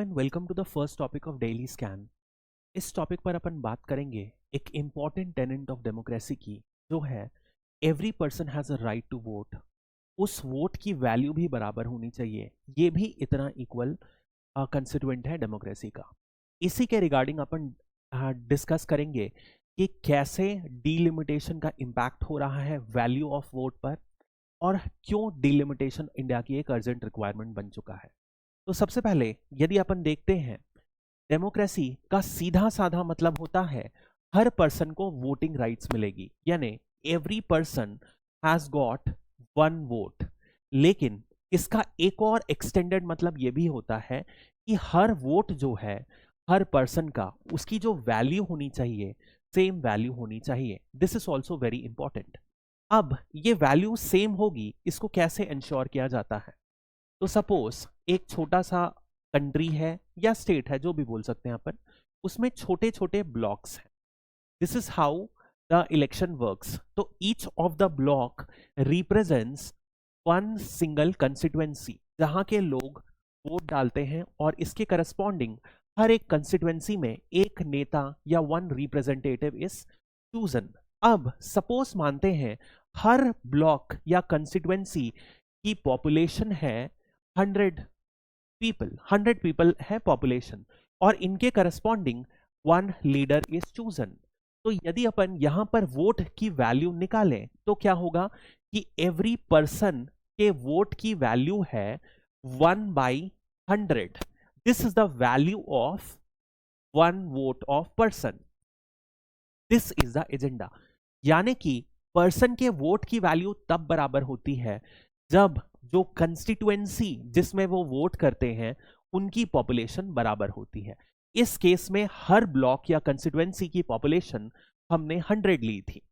And welcome to the first topic of daily scan. इस टॉपिक पर अपन बात करेंगे एक इम्पॉर्टेंट टेनेंट ऑफ डेमोक्रेसी की, जो है every person has a right to vote. उस वोट की वैल्यू भी बराबर होनी चाहिए, ये भी इतना इक्वल कंस्टिट्यूएंट है डेमोक्रेसी का। इसी के रिगार्डिंग अपन डिस्कस करेंगे कि कैसे डीलिमिटेशन का इम्पैक्ट हो रहा है वैल्यू ऑफ वोट पर, और क्यों डीलिमिटेशन इंडिया की एक अर्जेंट रिक्वायरमेंट बन चुका है। तो सबसे पहले यदि अपन देखते हैं, डेमोक्रेसी का सीधा साधा मतलब होता है हर पर्सन को वोटिंग राइट्स मिलेगी, यानी every person has got one vote. लेकिन इसका एक और एक्सटेंडेड मतलब यह भी होता है कि हर वोट जो है हर पर्सन का, उसकी जो वैल्यू होनी चाहिए सेम वैल्यू होनी चाहिए। This is also very important. अब ये वैल्यू सेम होगी, इसको कैसे इंश्योर किया जाता है? तो सपोज एक छोटा सा कंट्री है या स्टेट है, जो भी बोल सकते हैं अपन, उसमें छोटे छोटे ब्लॉक्स हैं। This is how the election works. तो each of the block represents one single constituency, जहां के लोग वोट डालते हैं और इसके करस्पॉन्डिंग हर एक कंस्टिट्यूएंसी में एक नेता या वन रिप्रेजेंटेटिव इज चूजन। अब सपोज मानते हैं हर ब्लॉक या कंस्टिट्यूएंसी की पॉपुलेशन है 100 पीपल है पॉपुलेशन, और इनके corresponding one leader is chosen. तो यदि अपन यहां पर वोट की वैल्यू निकालें तो क्या होगा कि एवरी पर्सन के वोट की वैल्यू है 1/100। This is the value of one vote of person. This is the agenda. यानी कि पर्सन के वोट की वैल्यू तब बराबर होती है जब जो कंस्टिट्यूएंसी जिसमें वो वोट करते हैं उनकी पॉपुलेशन बराबर होती है। इस केस में हर ब्लॉक या कंस्टिट्यूएंसी की पॉपुलेशन हमने 100 ली थी।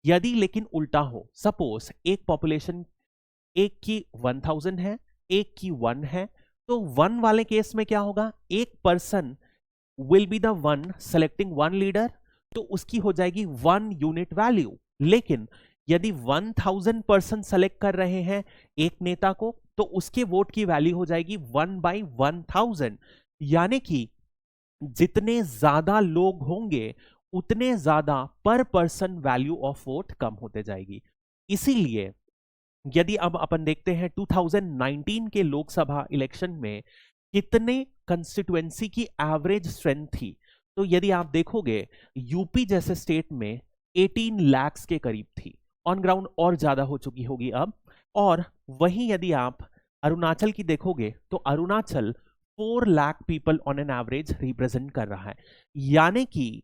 यदि लेकिन उल्टा हो, सपोज एक पॉपुलेशन एक की 1000 है, एक की 1 है, तो 1 वाले केस में क्या होगा, एक person will be the one selecting one leader, तो उसकी हो जाएगी 1 यूनिट वैल्यू। लेकिन यदि 1000 पर्सन सेलेक्ट कर रहे हैं एक नेता को, तो उसके वोट की वैल्यू हो जाएगी 1/1000। यानी कि जितने ज्यादा लोग होंगे उतने ज्यादा पर पर्सन वैल्यू ऑफ वोट कम होते जाएगी। इसीलिए यदि अब अपन देखते हैं 2019 के लोकसभा इलेक्शन में कितने कंस्टिट्यूएंसी की एवरेज स्ट्रेंथ थी, तो यदि आप देखोगे यूपी जैसे स्टेट में 18 लाख के करीब थी, ऑन ग्राउंड और ज्यादा हो चुकी होगी अब। और वहीं यदि आप अरुणाचल की देखोगे तो Arunachal 4 lakh people on an average represent कर रहा है। यानी कि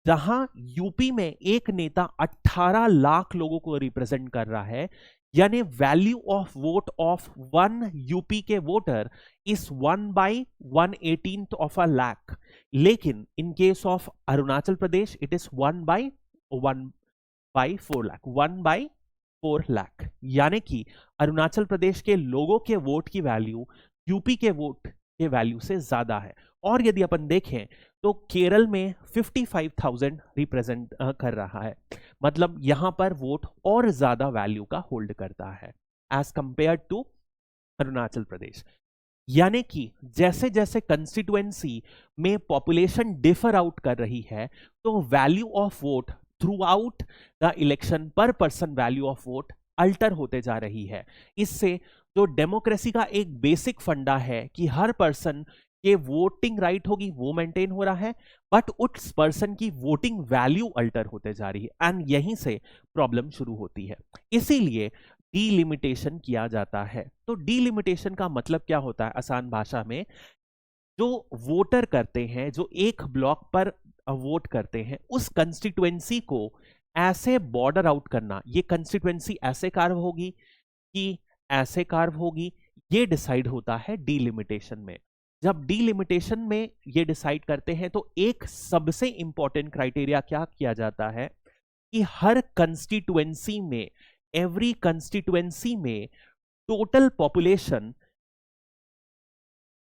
जहां यूपी में एक नेता 18 लाख लोगों को रिप्रेजेंट कर रहा है, यानी value of vote of one UP के voter is 1/118 of a lakh. लेकिन in case of Arunachal Pradesh it is 1/4 lakh, 1/4 lakh. यानी कि अरुणाचल प्रदेश के लोगों के वोट की वैल्यू यूपी के वोट के वैल्यू से ज्यादा है। और यदि अपन देखें तो केरल में 55,000 रिप्रेजेंट कर रहा है, मतलब यहां पर वोट और ज्यादा वैल्यू का होल्ड करता है as compare to Arunachal Pradesh. यानी कि जैसे जैसे कंस्टिट्यूएंसी में पॉपुलेशन डिफर आउट कर रही है, तो value of vote throughout the election per person value of vote alter होते जा रही है। इससे जो डेमोक्रेसी का एक बेसिक फंडा है कि हर पर्सन के वोटिंग राइट होगी वो मेंटेन हो रहा है, बट उस पर्सन की वोटिंग वैल्यू अल्टर होते जा रही है, एंड यहीं से प्रॉब्लम शुरू होती है। इसीलिए डीलिमिटेशन किया जाता है। तो डीलिमिटेशन का मतलब क्या होता है आसान भाषा में? जो वोटर करते हैं, जो एक ब्लॉक पर वोट करते हैं, उस कंस्टिट्यूएंसी को ऐसे बॉर्डर आउट करना, ये कंस्टिट्यूएंसी ऐसे कार्व होगी कि ऐसे कार्व होगी, ये डिसाइड होता है डीलिमिटेशन में। जब डीलिमिटेशन में ये डिसाइड करते हैं तो एक सबसे इंपॉर्टेंट क्राइटेरिया क्या किया जाता है कि हर कंस्टिट्यूएंसी में, एवरी कंस्टिट्यूएंसी में टोटल पॉपुलेशन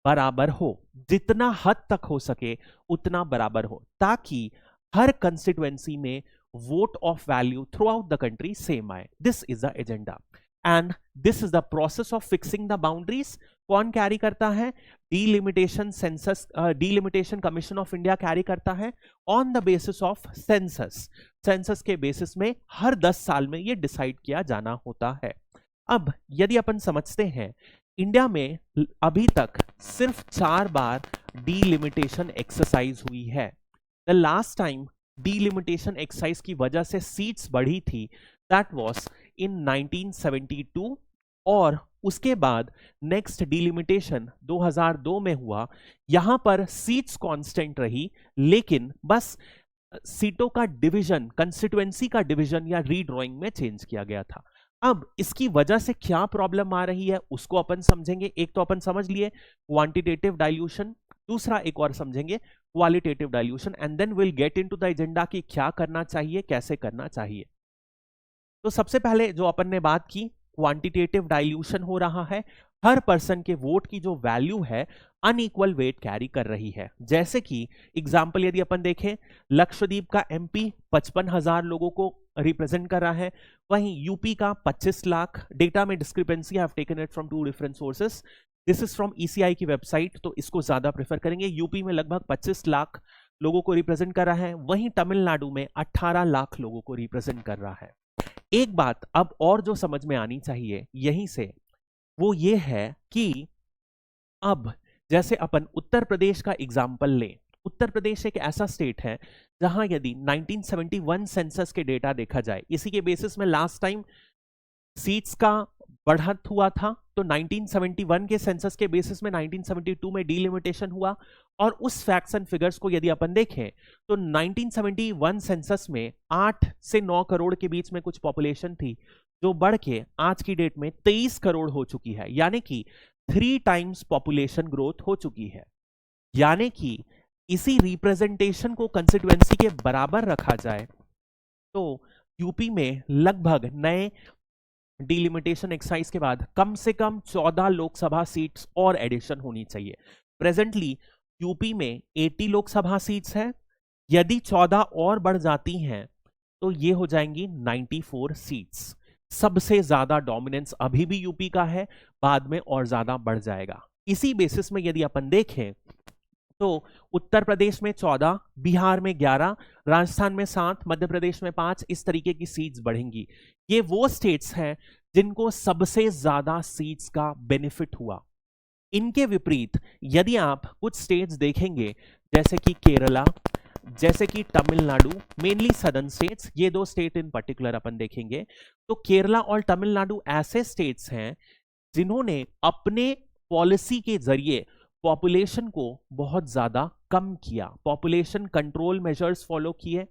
बराबर हो, जितना हद तक हो सके उतना बराबर हो, ताकि हर कंस्टिट्यूएंसी में vote of value throughout the country same आए। This is the agenda and this is the process of fixing the boundaries कौन कैरी करता है? Delimitation commission of India carry करता है on the basis of census. Census के basis में हर 10 साल में ये डिसाइड किया जाना होता है। अब यदि अपन समझते हैं, इंडिया में अभी तक सिर्फ 4 बार डीलिमिटेशन एक्सरसाइज हुई है। The last time delimitation exercise की वजह से सीट्स बढ़ी थी, दैट वाज इन 1972, और उसके बाद नेक्स्ट डीलिमिटेशन 2002 में हुआ। यहां पर सीट्स कांस्टेंट रही, लेकिन बस सीटों का डिवीजन, कंस्टिट्यूएंसी का डिवीजन या रीड्रॉइंग में चेंज किया गया था। अब इसकी वजह से क्या प्रॉब्लम आ रही है उसको अपन समझेंगे। एक तो अपन समझ लिए क्वांटिटेटिव डाइल्यूशन, दूसरा एक और समझेंगे qualitative dilution, and then will get into the agenda कि क्या करना चाहिए, कैसे करना चाहिए। तो सबसे पहले जो अपन ने बात की, क्वांटिटेटिव डाइल्यूशन हो रहा है, हर पर्सन के वोट की जो वैल्यू है अनइक्वल वेट कैरी कर रही है। जैसे कि एग्जाम्पल यदि अपन देखें, लक्षद्वीप का एमपी 55,000 लोगों को रिप्रेजेंट कर रहा है, वहीं यूपी का 25 लाख। डेटा में discrepancy, I have taken it from 2 different sources, this is from ECI की वेबसाइट, तो इसको ज्यादा प्रेफर करेंगे। यूपी में लगभग 25 लाख लोगों को रिप्रेजेंट कर रहा है, वहीं तमिलनाडु में 18 लाख लोगों को रिप्रेजेंट कर रहा है। एक बात अब और जो समझ में आनी चाहिए यहीं से, वो ये है कि अब जैसे अपन उत्तर प्रदेश का एग्जाम्पल लें, उत्तर प्रदेश एक ऐसा स्टेट है जहां यदि 1971 सेंसस के डेटा देखा जाए, इसी के बेसिस में लास्ट टाइम सीट्स का बढ़त हुआ था, तो 1971 के सेंसस के बेसिस में 1972 में डीलिमिटेशन हुआ। और उस फैक्ट्स एंड फिगर्स को यदि अपन देखें तो 1971 सेंसस में 8 से 9 करोड़ के बीच में कुछ पॉपुलेशन थी, जो बढ़ के आज की डेट में 23 करोड़ हो चुकी है, यानी कि 3 टाइम्स पॉपुलेशन ग्रोथ हो चुकी है। यानी कि इसी रिप्रेजेंटेशन को कंस्टिट्यूएंसी के बराबर रखा जाए तो यूपी में लगभग नए डीलिमिटेशन एक्सरसाइज के बाद कम से कम 14 लोकसभा सीट्स और एडिशन होनी चाहिए। प्रेजेंटली यूपी में 80 लोकसभा सीट्स हैं, यदि 14 और बढ़ जाती हैं तो ये हो जाएंगी 94 सीट्स। सबसे ज्यादा डोमिनेंस अभी भी यूपी का है, बाद में और ज्यादा बढ़ जाएगा। इसी बेसिस में यदि अपन देखें तो उत्तर प्रदेश में 14, बिहार में 11, राजस्थान में 7, मध्य प्रदेश में 5, इस तरीके की सीट्स बढ़ेंगी। ये वो स्टेट्स हैं जिनको सबसे ज्यादा सीट्स का बेनिफिट हुआ। इनके विपरीत यदि आप कुछ स्टेट्स देखेंगे, जैसे कि केरला, जैसे कि तमिलनाडु, मेनली सदर्न स्टेट्स, ये 2 स्टेट इन पर्टिकुलर अपन देखेंगे, तो केरला और तमिलनाडु ऐसे स्टेट्स हैं जिन्होंने अपने पॉलिसी के जरिए पॉपुलेशन को बहुत ज्यादा कम किया, पॉपुलेशन कंट्रोल मेजर्स फॉलो किए।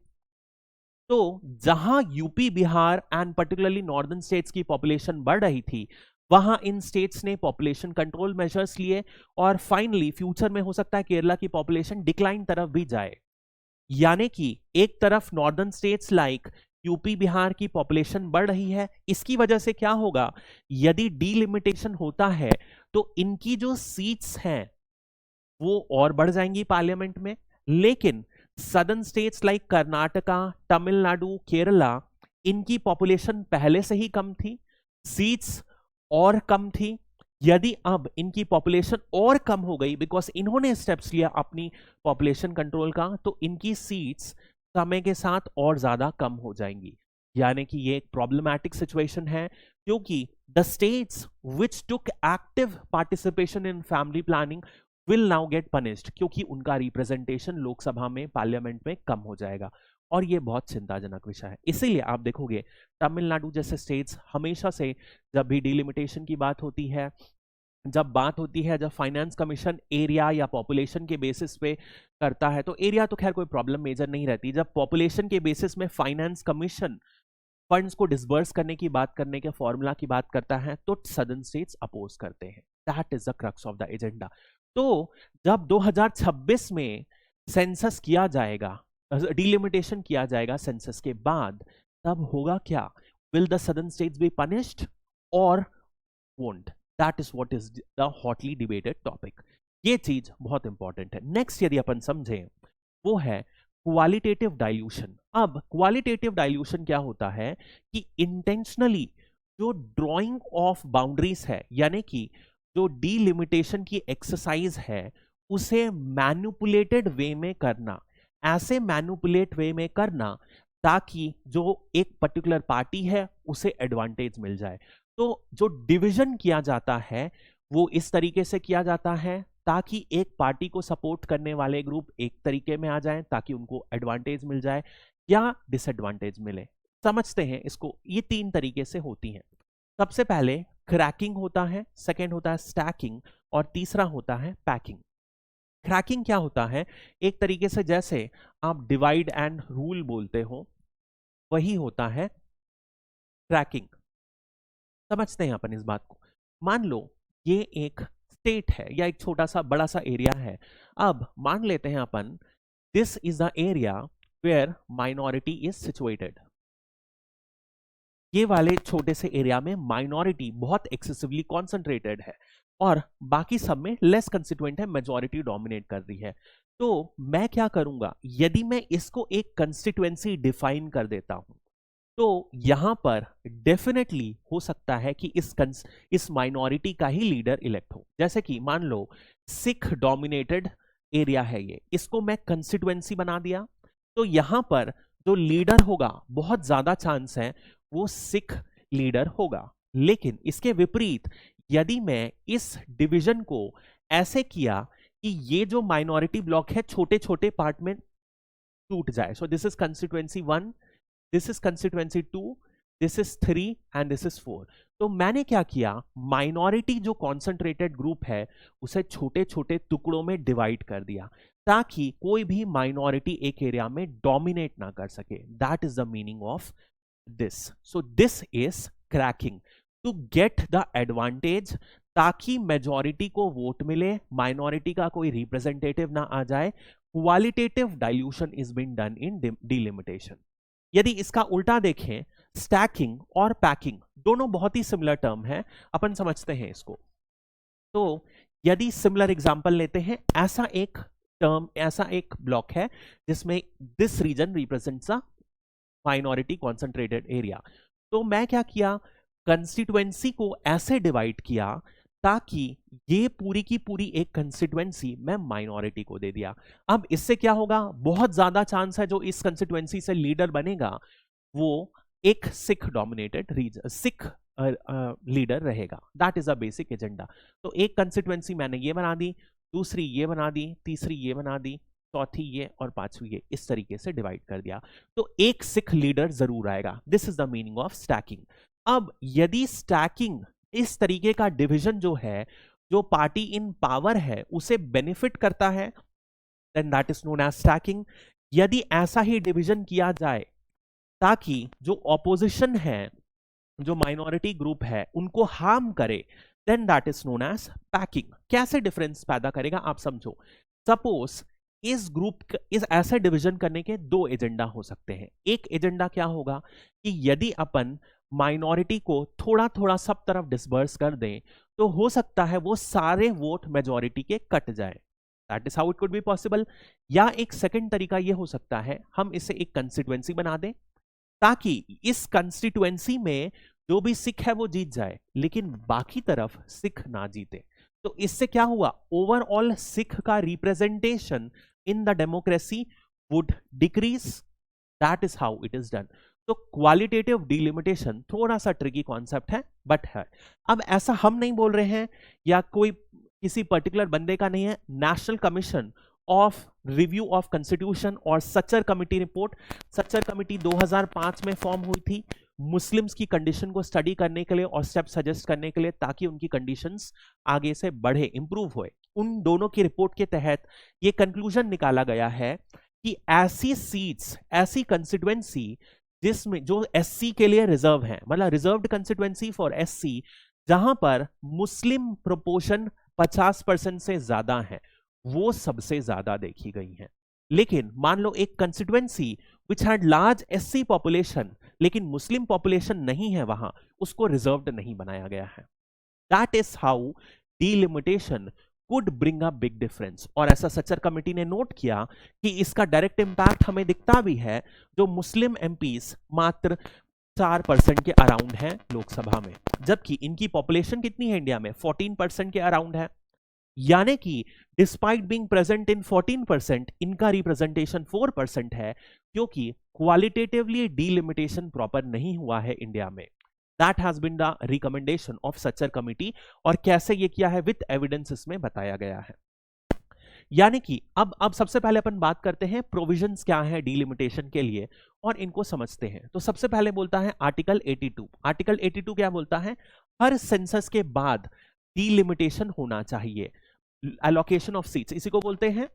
तो जहां UP, Bihar and particularly northern states की पॉपुलेशन बढ़ रही थी, वहां इन स्टेट्स ने पॉपुलेशन कंट्रोल मेजर्स लिए, और फाइनली फ्यूचर में हो सकता है केरला की पॉपुलेशन डिक्लाइन तरफ भी जाए। यानी कि एक तरफ northern states like UP, Bihar की पॉपुलेशन बढ़ रही है, इसकी वजह से क्या होगा, यदि डीलिमिटेशन होता है तो इनकी जो सीट्स हैं वो और बढ़ जाएंगी पार्लियामेंट में। लेकिन southern states like Karnataka, Tamil Nadu, Kerala, इनकी पॉपुलेशन पहले से ही कम थी, सीट्स और कम थी। यदि अब इनकी पॉपुलेशन और कम हो गई बिकॉज इन्होंने स्टेप्स लिया अपनी पॉपुलेशन कंट्रोल का, तो इनकी सीट्स समय के साथ और ज्यादा कम हो जाएंगी। यानी कि ये एक प्रॉब्लमैटिक सिचुएशन है, क्योंकि the states which took active participation in family planning will now get punished, क्योंकि उनका रिप्रेजेंटेशन लोकसभा में, पार्लियामेंट में कम हो जाएगा। और ये बहुत चिंताजनक विषय है। इसीलिए आप देखोगे तमिलनाडु जैसे स्टेट्स हमेशा से जब भी डिलिमिटेशन की बात होती है, जब फाइनेंस कमीशन एरिया या पॉपुलेशन के बेसिस पे करता है, तो एरिया तो खैर कोई प्रॉब्लम मेजर नहीं रहती, जब पॉपुलेशन के बेसिस में फाइनेंस कमीशन फंड्स को डिसबर्स करने की बात, करने के फॉर्मूला की बात करता है, तो सदर्न स्टेट्स अपोज करते हैं। That is the crux of the agenda. तो जब 2026 में सेंसस किया जाएगा, डिलिमिटेशन किया जाएगा सेंसस के बाद, तब होगा क्या, will the southern states be punished और won't? That is what is the hotly debated topic. ये चीज बहुत इंपॉर्टेंट है। नेक्स्ट यदि अपन समझें वो है क्वालिटेटिव डाइल्यूशन। अब क्वालिटेटिव डाइल्यूशन क्या होता है कि इंटेंशनली जो ड्रॉइंग ऑफ बाउंड्रीज है, यानी कि जो डीलिमिटेशन की एक्सरसाइज है उसे मैनिपुलेटेड वे में करना, ऐसे मैनिपुलेट वे में करना ताकि जो एक पर्टिकुलर पार्टी है उसे एडवांटेज मिल जाए। तो जो डिवीजन किया जाता है वो इस तरीके से किया जाता है ताकि एक पार्टी को सपोर्ट करने वाले ग्रुप एक तरीके में आ जाएं ताकि उनको एडवांटेज मिल जाए या डिसएडवांटेज मिले। समझते हैं इसको, ये तीन तरीके से होती हैं। सबसे पहले क्रैकिंग होता है, सेकंड होता है स्टैकिंग और तीसरा होता है पैकिंग। क्रैकिंग क्या होता है? एक तरीके से जैसे आप डिवाइड एंड रूल बोलते हो वही होता है क्रैकिंग। समझते हैं अपन इस बात को। मान लो ये एक स्टेट है या एक छोटा सा बड़ा सा एरिया है। अब मान लेते हैं अपन this is the area where minority is situated. ये वाले छोटे से एरिया में माइनॉरिटी बहुत एक्सेसिवली कॉन्सेंट्रेटेड है और बाकी सब में लेस कंस्टिट्यूएंट है, मेजॉरिटी डोमिनेट कर रही है। तो मैं क्या करूंगा, यदि मैं इसको एक कंस्टिट्यूएंसी डिफाइन कर देता हूं तो यहां पर डेफिनेटली हो सकता है कि इस माइनॉरिटी का ही लीडर इलेक्ट हो। जैसे कि मान लो सिख डोमिनेटेड एरिया है ये, इसको मैं कंस्टिट्यूएंसी बना दिया तो यहां पर जो लीडर होगा बहुत ज्यादा चांस है वो सिख लीडर होगा। लेकिन इसके विपरीत यदि मैं इस डिवीजन को ऐसे किया कि ये जो माइनॉरिटी ब्लॉक है छोटे छोटे पार्ट में टूट जाए, सो this is constituency 1, this is constituency 2, this is 3 and this is 4। तो मैंने क्या किया, माइनॉरिटी जो कॉन्सेंट्रेटेड ग्रुप है उसे छोटे छोटे टुकड़ों में डिवाइड कर दिया ताकि कोई भी माइनॉरिटी एक एरिया में डोमिनेट ना कर सके। That is the meaning of this. So this is cracking to get the advantage, ताकि मेजॉरिटी को वोट मिले, माइनॉरिटी का कोई रिप्रेजेंटेटिव ना आ जाए। Qualitative dilution is been done in delimitation. यदि इसका उल्टा देखें, स्टैकिंग और पैकिंग दोनों बहुत ही सिमिलर टर्म है, अपन समझते हैं इसको। तो यदि सिमिलर एग्जांपल लेते हैं, ऐसा एक टर्म, ऐसा एक ब्लॉक है जिसमें this region represents a minority concentrated area. तो मैं क्या किया, कंस्टिट्यूएंसी को ऐसे डिवाइड किया ताकि ये पूरी की पूरी एक कंस्टिट्यूएंसी मैं माइनॉरिटी को दे दिया। अब इससे क्या होगा, बहुत ज्यादा चांस है जो इस कंस्टिट्यूएंसी से लीडर बनेगा वो एक Sikh dominated region, Sikh leader रहेगा। That is a basic agenda. तो एक कंस्टिट्यूएंसी मैंने ये बना दी, दूसरी ये बना दी, तीसरी ये बना दी, चौथी ये और पांचवी ये, इस तरीके से डिवाइड कर दिया। तो एक सिख लीडर जरूर आएगा। This is the meaning of stacking. अब यदि स्टैकिंग, इस तरीके का डिवीजन जो है, जो पार्टी इन पावर है उसे बेनिफिट करता है, then that is known as stacking. यदि ऐसा ही डिवीजन किया जाए ताकि जो ऑपोजिशन है, जो माइनॉरिटी ग्रुप है, उनको हार्म करे, then that is known as packing. कैसे डिफरेंस पैदा करेगा आप समझो। सपोज इस ग्रुप, इस ऐसे डिवीजन करने के दो एजेंडा हो सकते हैं। एक एजेंडा क्या होगा कि यदि अपन माइनॉरिटी को थोड़ा थोड़ा सब तरफ डिस्पर्स कर दें तो हो सकता है वो सारे वोट मेजॉरिटी के कट जाए। That is how it could be possible. या एक सेकंड तरीका ये हो सकता है, हम इसे एक कंस्टिट्यूएंसी बना दें ताकि इस कंस्टिट्यूएंसी में जो भी सिख है वो जीत जाए लेकिन बाकी तरफ सिख ना जीते। तो इससे क्या हुआ, ओवरऑल सिख का representation in the democracy would decrease. That is how it is done. तो क्वालिटेटिव डिलिमिटेशन थोड़ा सा ट्रिकी कॉन्सेप्ट है बट है। अब ऐसा हम नहीं बोल रहे हैं या कोई किसी पर्टिकुलर बंदे का नहीं है, national commission of review of constitution और Sachar committee report, Sachar committee 2005 में फॉर्म हुई थी मुस्लिम्स की कंडीशन को स्टडी करने के लिए और स्टेप सजेस्ट करने के लिए ताकि उनकी कंडीशंस आगे से बढ़े, इंप्रूव होए। उन दोनों की रिपोर्ट के तहत ये कंक्लूजन निकाला गया है कि ऐसी सीट्स, ऐसी कंस्टिट्यूएंसी जिसमें जो एससी के लिए रिजर्व है, मतलब रिजर्व्ड कंस्टिट्यूएंसी फॉर एससी, जहां पर मुस्लिम प्रोपोर्शन 50% से ज्यादा है, वो सबसे ज्यादा देखी गई है। लेकिन मान लो एक constituency which had large SC population लेकिन मुस्लिम पॉपुलेशन नहीं है वहां, उसको रिजर्व्ड नहीं बनाया गया है। That is how delimitation could bring a big difference. और ऐसा सच्चर कमेटी ने नोट किया कि इसका डायरेक्ट इंपैक्ट हमें दिखता भी है। जो मुस्लिम एमपीज मात्र 4% के अराउंड है लोकसभा में, जबकि इनकी पॉपुलेशन कितनी है इंडिया में, 14% के अराउंड है। यानी कि डिस्पाइट बीइंग प्रेजेंट इन 14%, इनका रिप्रेजेंटेशन 4% है, क्योंकि क्वालिटेटिवली डीलिमिटेशन प्रॉपर नहीं हुआ है इंडिया में। That has been the recommendation of Sachar committee, और कैसे ये किया है, विद एविडेंस इसमें बताया गया है। यानी कि अब सबसे पहले अपन बात करते हैं प्रोविजंस क्या है डीलिमिटेशन के लिए, और इनको समझते हैं। तो सबसे पहले बोलता है आर्टिकल 82। आर्टिकल 82 क्या बोलता है, हर सेंसस के बाद डीलिमिटेशन होना चाहिए, एलोकेशन ऑफ सीट्स, इसी को बोलते हैं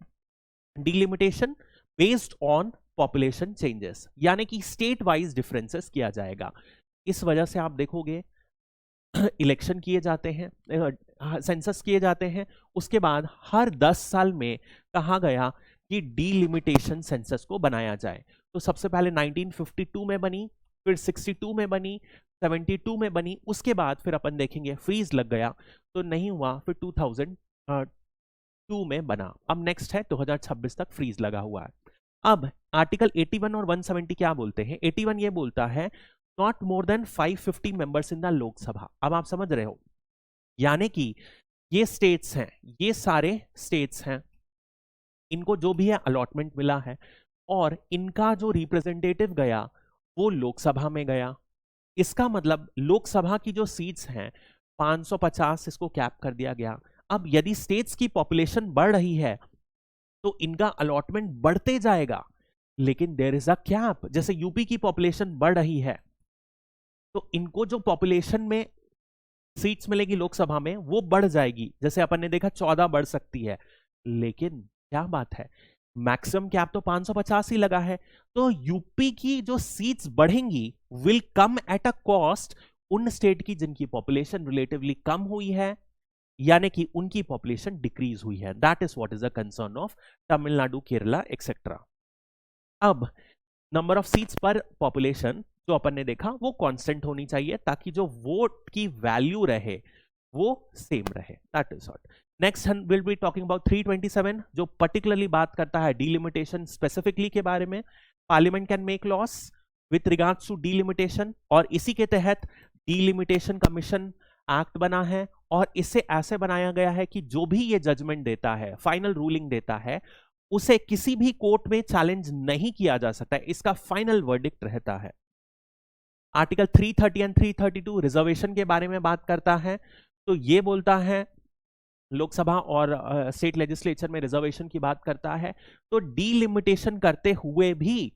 delimitation based on population changes, यानी कि स्टेट वाइज डिफरेंसेस किया जाएगा। इस वजह से आप देखोगे इलेक्शन किए जाते हैं, सेंसस किए जाते हैं, उसके बाद हर 10 साल में कहा गया कि डीलिमिटेशन सेंसस को बनाया जाए। तो सबसे पहले 1952 में बनी, फिर 62 में बनी, 72 में बनी, उसके बाद फिर अपन देखेंगे फ्रीज लग गया तो नहीं हुआ, फिर 2002 में बना। अब नेक्स्ट है 2026 तक फ्रीज लगा हुआ है। अब आर्टिकल 81 और 170 क्या बोलते हैं, 81 ये बोलता है not more than 550 members in the Lok Sabha. अब आप समझ रहे हो, यानी कि ये स्टेट्स हैं, ये सारे स्टेट्स हैं, इनको जो भी है अलॉटमेंट मिला है, और इनका जो रिप्रेजेंटेटिव गया वो लोकसभा में गया। इसका मतलब लोकसभा की जो सीट्स हैं 550, इसको कैप कर दिया गया। अब यदि स्टेट्स की पॉपुलेशन बढ़ रही है तो इनका अलॉटमेंट बढ़ते जाएगा, लेकिन देयर इज अ कैप। जैसे यूपी की पॉपुलेशन बढ़ रही है तो इनको जो पॉपुलेशन में सीट्स मिलेगी लोकसभा में वो बढ़ जाएगी, जैसे अपन ने देखा 14 बढ़ सकती है, लेकिन क्या बात है, मैक्सिमम कैप तो 550 ही लगा है। तो यूपी की जो सीट्स बढ़ेंगी will come at a cost उन स्टेट की जिनकी पॉपुलेशन रिलेटिवली कम हुई है, यानी कि उनकी पॉपुलेशन डिक्रीज हुई है। That is what is the concern of Tamil Nadu, Kerala etcetera. अब नंबर ऑफ सीट्स पर पॉपुलेशन जो अपन ने देखा वो कांस्टेंट होनी चाहिए, ताकि जो वोट की वैल्यू रहे वो सेम रहे। That is what. Next will be talking about 327, जो पर्टिकुलरली बात करता है डीलिमिटेशन स्पेसिफिकली के बारे में। Parliament can make laws with regards to delimitation, और इसी के तहत डीलिमिटेशन कमीशन एक्ट बना है, और इसे ऐसे बनाया गया है कि जो भी ये जजमेंट देता है, फाइनल रूलिंग देता है, उसे किसी भी कोर्ट में चैलेंज नहीं किया जा सकता है, इसका फाइनल वर्डिक्ट रहता है। आर्टिकल 330 एंड 332 रिजर्वेशन के बारे में बात करता है। तो ये बोलता है लोकसभा और स्टेट लेजिस्लेचर में रिजर्वेशन की बात करता है, तो डीलिमिटेशन करते हुए भी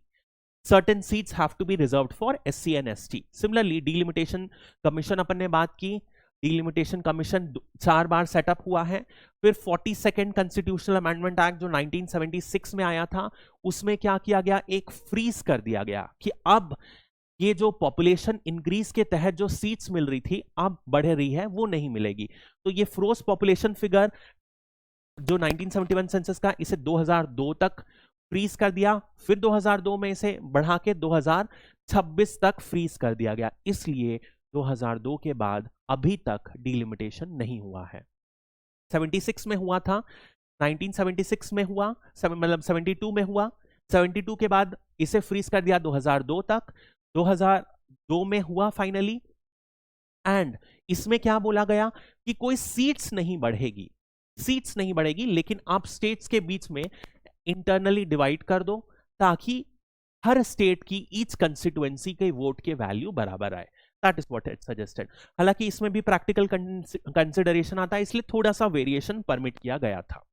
certain seats have to be reserved for SC and ST. Similarly, delimitation commission अपन ने बात की, delimitation commission 4 बार सेटअप हुआ है। फिर 42nd कॉन्स्टिट्यूशनल अमेंडमेंट एक्ट जो 1976 में आया था, उसमें क्या किया गया, एक फ्रीज कर दिया गया कि अब ये जो पॉपुलेशन इंक्रीज के तहत जो सीट्स मिल रही थी अब बढ़ रही है वो नहीं मिलेगी। तो ये फ्रोज पॉपुलेशन फिगर जो 1971 सेंसस का, इसे 2002 तक फ्रीज कर दिया, फिर 2002 में इसे बढ़ा के 2026 तक फ्रीज कर दिया गया। इसलिए 2002 के बाद अभी तक डीलिमिटेशन नहीं हुआ है। 76 में हुआ था, 1976 में हुआ, मतलब 72 में हुआ, 72 के बाद इसे फ्रीज कर दिया 2002 तक, 2002 में हुआ फाइनली। एंड इसमें क्या बोला गया कि कोई सीट्स नहीं बढ़ेगी, सीट्स नहीं बढ़ेगी, लेकिन आप स्टेट्स के बीच में इंटरनली डिवाइड कर दो ताकि हर स्टेट की ईच कंस्टिट्यूएंसी के वोट के वैल्यू बराबर आए। That is what it suggested. हालांकि इसमें भी प्रैक्टिकल कंसिडरेशन आता है, इसलिए थोड़ा सा वेरिएशन परमिट किया गया था।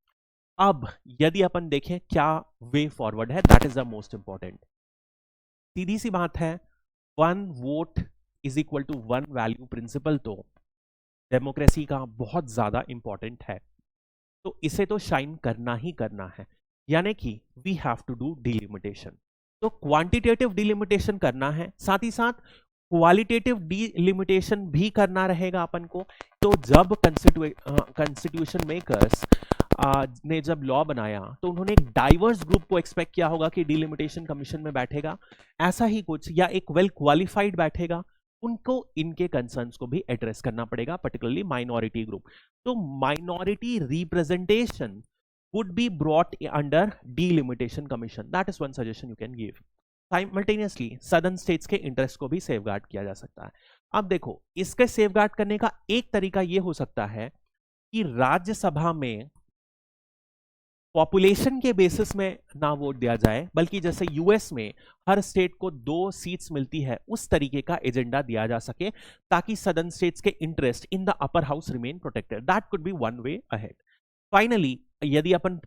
अब यदि अपन देखें क्या वे फॉरवर्ड है, that is the most important. सीधी सी बात है, 1 vote is equal to 1 value principle तो डेमोक्रेसी का बहुत ज्यादा इंपॉर्टेंट है, तो इसे तो शाइन करना ही करना है, यानी कि we have to do delimitation. तो क्वांटिटेटिव डिलिमिटेशन करना है, साथ ही साथ क्वालिटेटिव डिलिमिटेशन भी करना रहेगा अपन को। तो जब कॉन्स्टिट्यूशन मेकर्स ने जब लॉ बनाया तो उन्होंने एक डाइवर्स ग्रुप को एक्सपेक्ट किया होगा कि डिलिमिटेशन कमीशन में बैठेगा, ऐसा ही कुछ, या एक वेल क्वालिफाइड बैठेगा, उनको इनके कंसर्न्स को भी एड्रेस करना पड़ेगा, पर्टिकुलरली माइनॉरिटी ग्रुप। तो minority representation would be brought under delimitation commission. That is one suggestion you can give. Simultaneously southern states के इंटरेस्ट को भी सेफगार्ड किया जा सकता है। अब देखो, इसके सेफगार्ड करने का एक तरीका यह हो सकता है कि राज्यसभा में पॉपुलेशन के बेसिस में ना वोट दिया जाए, बल्कि जैसे यूएस में हर स्टेट को 2 सीट्स मिलती है, उस तरीके का एजेंडा दिया जा सके ताकि सदर्न स्टेट्स के interest in the upper house remain protected. That could be one way ahead. Finally, यदि अपन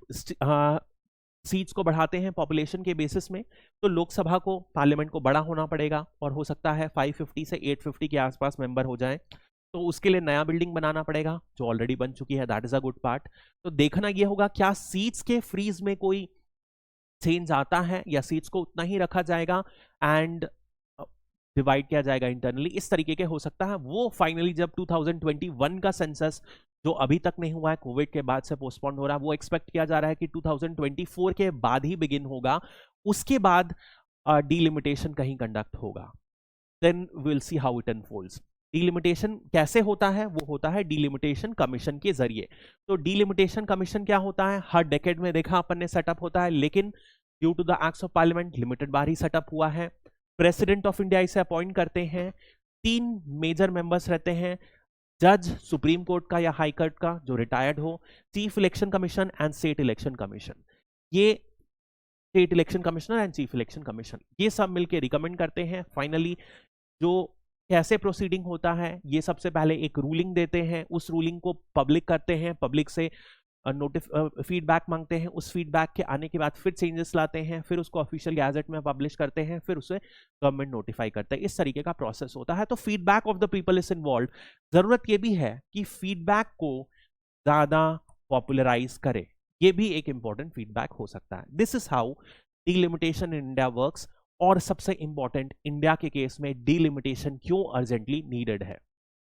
सीट्स को बढ़ाते हैं पॉपुलेशन के बेसिस में, तो लोकसभा को, पार्लियामेंट को बड़ा होना पड़ेगा और हो सकता है 550 से 850 के आसपास मेंबर हो जाएं। तो उसके लिए नया बिल्डिंग बनाना पड़ेगा जो ऑलरेडी बन चुकी है, that is a good part. तो देखना यह होगा क्या सीट्स के फ्रीज में कोई चेंज आता है या सीट्स को उतना ही रखा जाएगा एंड डिवाइड किया जाएगा इंटरनली, इस तरीके के हो सकता है। वो फाइनली जब 2021 का सेंसस, जो अभी तक नहीं हुआ है, कोविड के बाद से पोस्टपोन हो रहा है, वो एक्सपेक्ट किया जा रहा है कि 2024 के बाद ही बिगिन होगा। उसके बाद डीलिमिटेशन कहीं कंडक्ट होगा। Then will see how it unfolds. Delimitation कैसे होता है? वो होता है डीलिमिटेशन कमीशन के जरिए। तो डीलिमिटेशन कमीशन क्या होता है? हर डेकेड में देखा अपन ने सेटअप होता है, लेकिन due to the acts of parliament limited बार ही सेटअप हुआ है। प्रेसिडेंट ऑफ इंडिया इसे अपॉइंट करते हैं। 3 मेजर मेंबर्स रहते हैं, जज सुप्रीम कोर्ट का या हाई कोर्ट का जो रिटायर्ड हो, chief election commission and state election commission. ये state election commissioner and chief election commission, ये सब मिलकर रिकमेंड करते हैं। फाइनली जो कैसे प्रोसीडिंग होता है, ये सबसे पहले एक रूलिंग देते हैं, उस रूलिंग को पब्लिक करते हैं, पब्लिक से फीडबैक मांगते हैं, उस फीडबैक के आने के बाद फिर चेंजेस लाते हैं, फिर उसको ऑफिशियल गैजेट में पब्लिश करते हैं, फिर उसे गवर्नमेंट नोटिफाई करते हैं। इस तरीके का प्रोसेस होता है। तो feedback of the people is involve. जरूरत ये भी है कि फीडबैक को ज्यादा पॉपुलराइज करे, ये भी एक इंपॉर्टेंट फीडबैक हो सकता है। This is how delimitation in India works. और सबसे इंपॉर्टेंट, इंडिया के केस में डीलिमिटेशन क्यों अर्जेंटली नीडेड है।